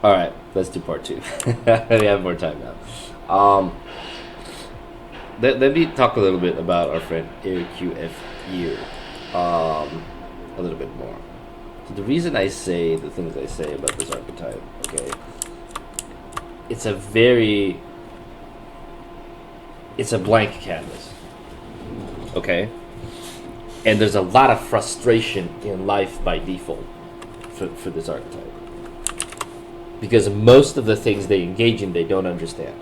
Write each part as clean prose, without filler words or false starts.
All right, let's do part two. We have more time now. Let me talk a little bit about our friend AQFU a little bit more. So the reason I say the things I say about this archetype, okay, it's a very, it's a blank canvas, okay, and there's a lot of frustration in life by default for this archetype because most of the things they engage in they don't understand,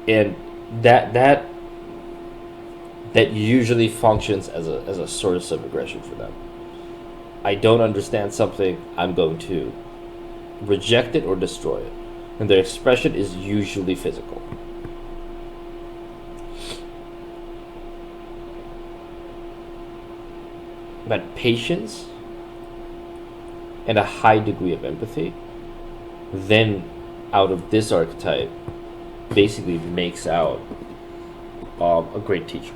and that usually functions as a source of aggression for them. I don't understand something, I'm going to reject it or destroy it, and their expression is usually physical. But patience and a high degree of empathy, then out of this archetype, basically makes out a great teacher.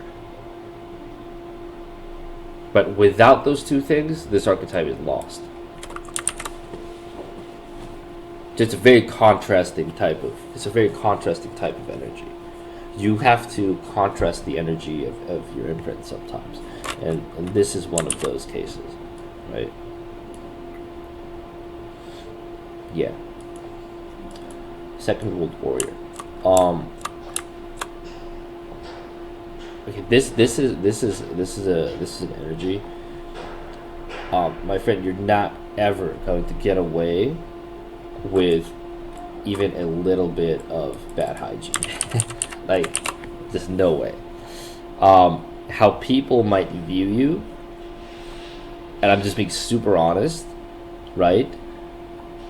But without those two things, this archetype is lost. It's a very contrasting type of. It's a very contrasting type of energy. You have to contrast the energy of your imprint sometimes, and this is one of those cases, right? Yeah. Second World Warrior. Okay, this is an energy. My friend, you're not ever going to get away with even a little bit of bad hygiene. Like, there's no way. How people might view you, and I'm just being super honest, right?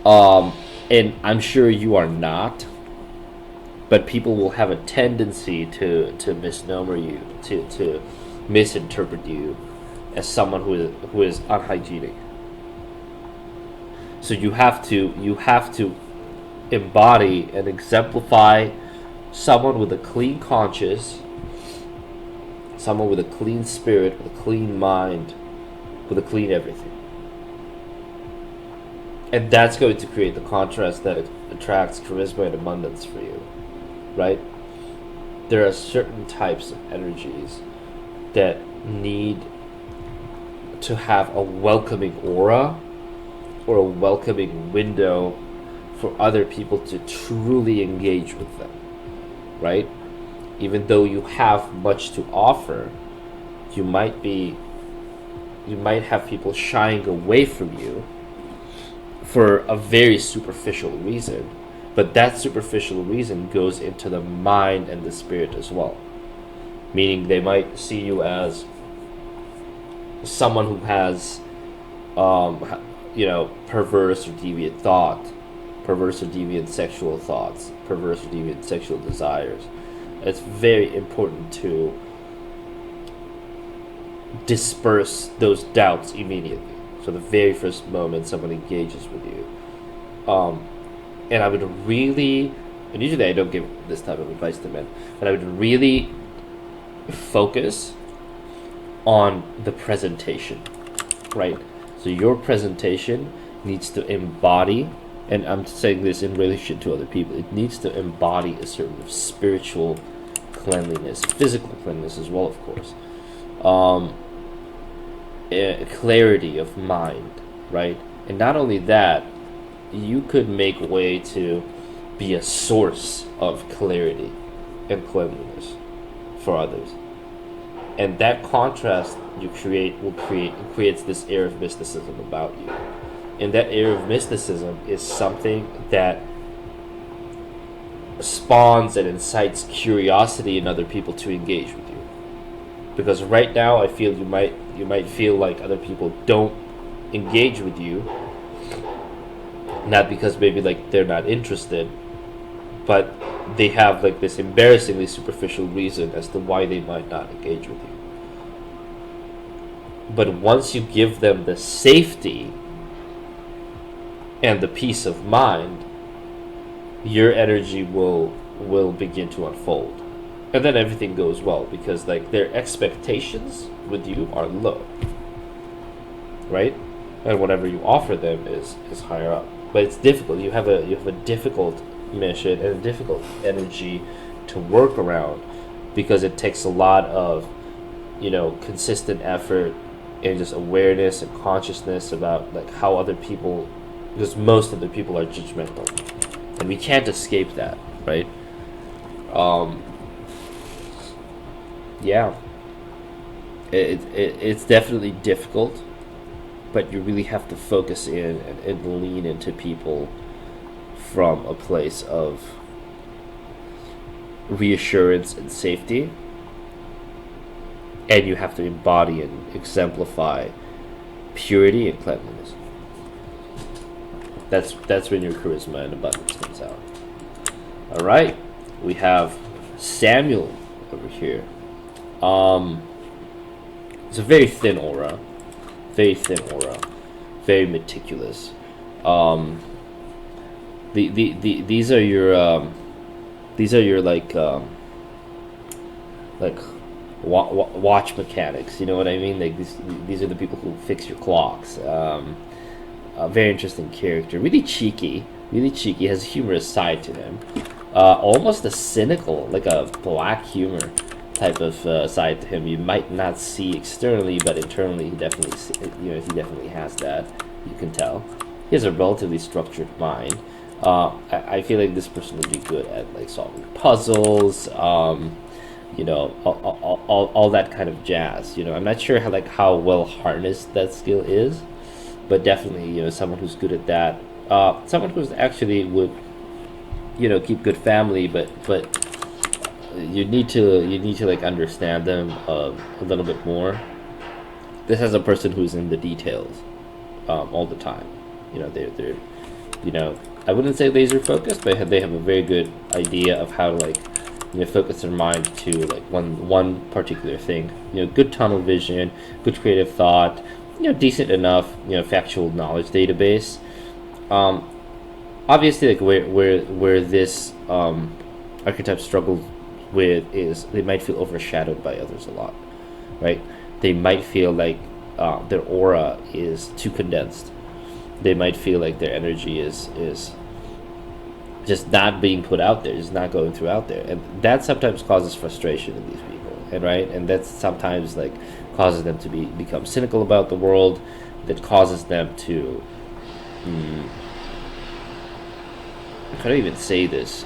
And I'm sure you are not, but people will have a tendency to misnomer you, to misinterpret you as someone who is unhygienic. So you have to embody and exemplify someone with a clean conscience, someone with a clean spirit, with a clean mind, with a clean everything. And that's going to create the contrast that attracts charisma and abundance for you, right? There are certain types of energies that need to have a welcoming aura or a welcoming window for other people to truly engage with them, right? Even though you have much to offer, you might have people shying away from you for a very superficial reason, but that superficial reason goes into the mind and the spirit as well. Meaning they might see you as someone who has, perverse or deviant thought, perverse or deviant sexual thoughts, perverse or deviant sexual desires. It's very important to disperse those doubts immediately. So the very first moment someone engages with you. And I would really, and usually I don't give this type of advice to men, but I would really focus on the presentation, right? So your presentation needs to embody, and I'm saying this in relation to other people, it needs to embody a certain spiritual cleanliness, physical cleanliness as well, of course. Clarity of mind, right? And not only that, you could make way to be a source of clarity and cleanliness for others. And that contrast you creates this air of mysticism about you. And that air of mysticism is something that spawns and incites curiosity in other people to engage with you. Because right now I feel you might feel like other people don't engage with you, not because maybe like they're not interested, but they have like this embarrassingly superficial reason as to why they might not engage with you. But once you give them the safety and the peace of mind, your energy will begin to unfold. And then everything goes well because like their expectations with you are low. Right? and whatever you offer them is higher up. But it's difficult. You have a difficult mission and a difficult energy to work around, because it takes a lot of consistent effort and just awareness and consciousness about like how other people, because most of the people are judgmental, and we can't escape that, right? um yeah, it's definitely difficult, but you really have to focus in and lean into people from a place of reassurance and safety, and you have to embody and exemplify purity and cleanliness. That's when your charisma and abundance comes out. All right, we have Samuel over here. It's a very thin aura, very meticulous. Um, these are your like watch mechanics. You know what I mean? Like these are the people who fix your clocks. A very interesting character, really cheeky, has a humorous side to him. Almost a cynical, like a black humor type of side to him. You might not see externally, but internally, he definitely has that. You can tell. He has a relatively structured mind. I feel like this person would be good at like solving puzzles. All that kind of jazz. I'm not sure how well harnessed that skill is, but definitely someone who's good at that. Someone who's actually would keep good family, but you need to like understand them a little bit more. This is a person who's in the details all the time. They're I wouldn't say laser focused, but they have a very good idea of how to focus their mind to like one particular thing. Good tunnel vision, good creative thought. Decent enough factual knowledge database. Obviously, like where this archetype struggles with is they might feel overshadowed by others a lot, right? They might feel like their aura is too condensed. They might feel like their energy is just not being put out there, is not going through out there, and that sometimes causes frustration in these people, and that sometimes like causes them to become cynical about the world. That causes them to how do I even say this?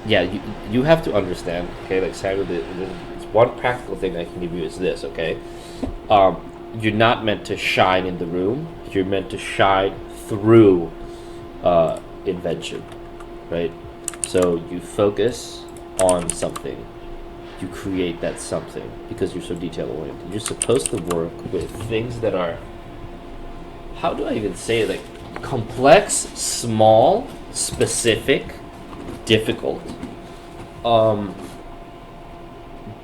Yeah, you have to understand, okay? Like Samuel, it's one practical thing I can give you is this, okay? You're not meant to shine in the room. You're meant to shine through invention, right? So you focus on something, you create that something because you're so detail oriented. You're supposed to work with things that are, how do I even say it? Like complex, small, specific, difficult.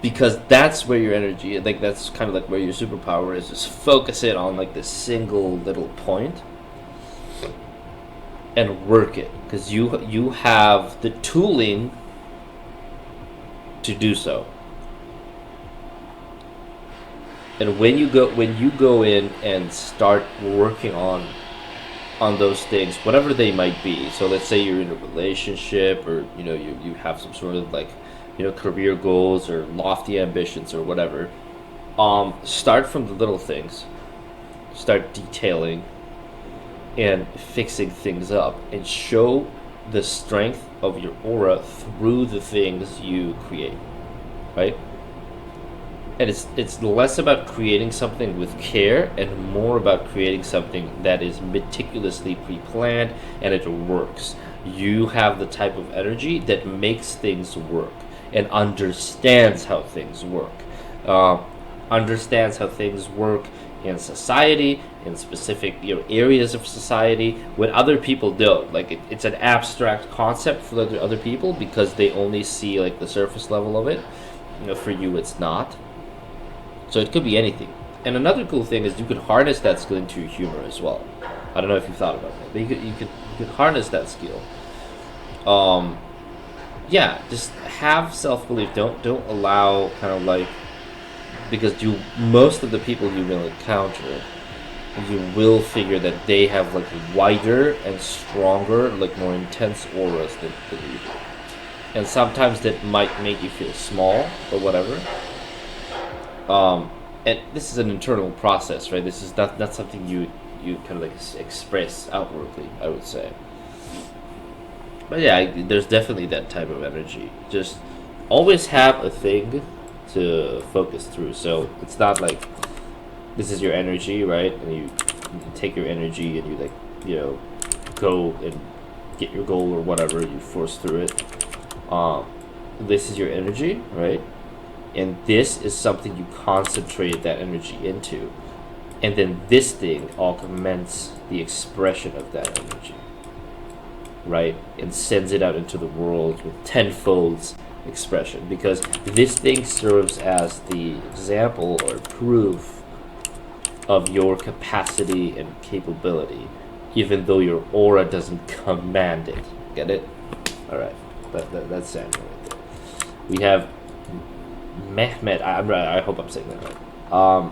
Because that's where your energy, like that's kind of like where your superpower is. Just focus it on like this single little point and work it, because you have the tooling to do so. And when you go in and start working on those things, whatever they might be. So let's say you're in a relationship, or you have some sort of like career goals or lofty ambitions or whatever. Start from the little things. Start detailing and fixing things up, and show the strength of your aura through the things you create, right? And it's less about creating something with care and more about creating something that is meticulously pre-planned and it works. You have the type of energy that makes things work and understands how things work. Understands how things work in society, in specific areas of society, when other people don't. Like it's an abstract concept for other people because they only see like the surface level of it. For you, it's not. So it could be anything. And another cool thing is you could harness that skill into your humor as well. I don't know if you've thought about that, but you could harness that skill. Yeah, just have self-belief. Don't allow kind of like because most of the people you will encounter, you will figure that they have like wider and stronger, like more intense auras than you do. And sometimes that might make you feel small or whatever. And this is an internal process, right? This is not something you kind of like express outwardly, I would say. But yeah, there's definitely that type of energy. Just always have a thing to focus through. So it's not like this is your energy, right? And you take your energy and you like, go and get your goal or whatever. You force through it. This is your energy, right? And this is something you concentrate that energy into. And then this thing augments the expression of that energy, right? And sends it out into the world with tenfold expression. Because this thing serves as the example or proof of your capacity and capability, even though your aura doesn't command it. Get it? Alright, that's Samuel right there. We have Mehmet, I hope I'm saying that right.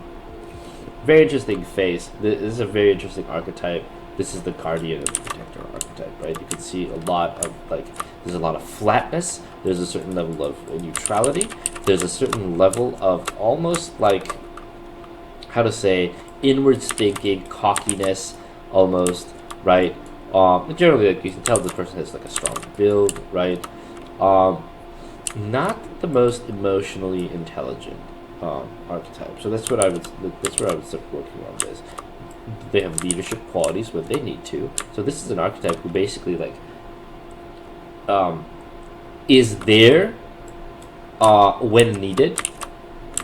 Very interesting face. This is a very interesting archetype. This is the guardian and protector archetype, right? You can see a lot of there's a lot of flatness. There's a certain level of neutrality. There's a certain level of almost like, how to say, inward thinking, cockiness, almost, right? Generally, like, you can tell this person has like a strong build, right? Not the most emotionally intelligent archetype. So that's what I would start working on this. They have leadership qualities when they need to. So this is an archetype who basically like is there when needed,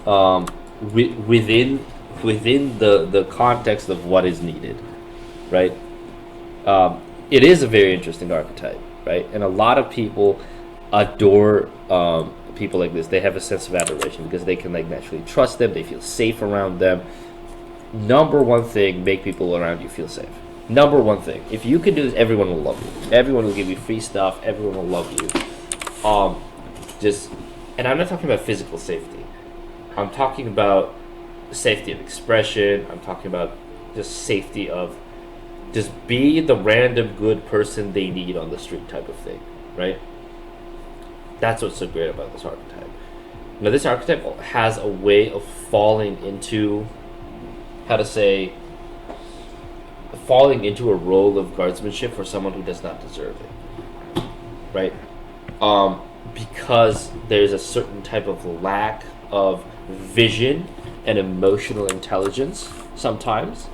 within the context of what is needed, right? It is a very interesting archetype, right? And a lot of people adore people like this. They have a sense of adoration because they can like naturally trust them. They feel safe around them. Number one thing, make people around you feel safe. Number one thing. If you can do this, everyone will love you. Everyone will give you free stuff. Everyone will love you. And I'm not talking about physical safety. I'm talking about safety of expression. I'm talking about just safety of just be the random good person they need on the street type of thing, right? That's what's so great about this archetype. Now, this archetype has a way of falling into, falling into a role of guardsmanship for someone who does not deserve it, right? Because there's a certain type of lack of vision and emotional intelligence sometimes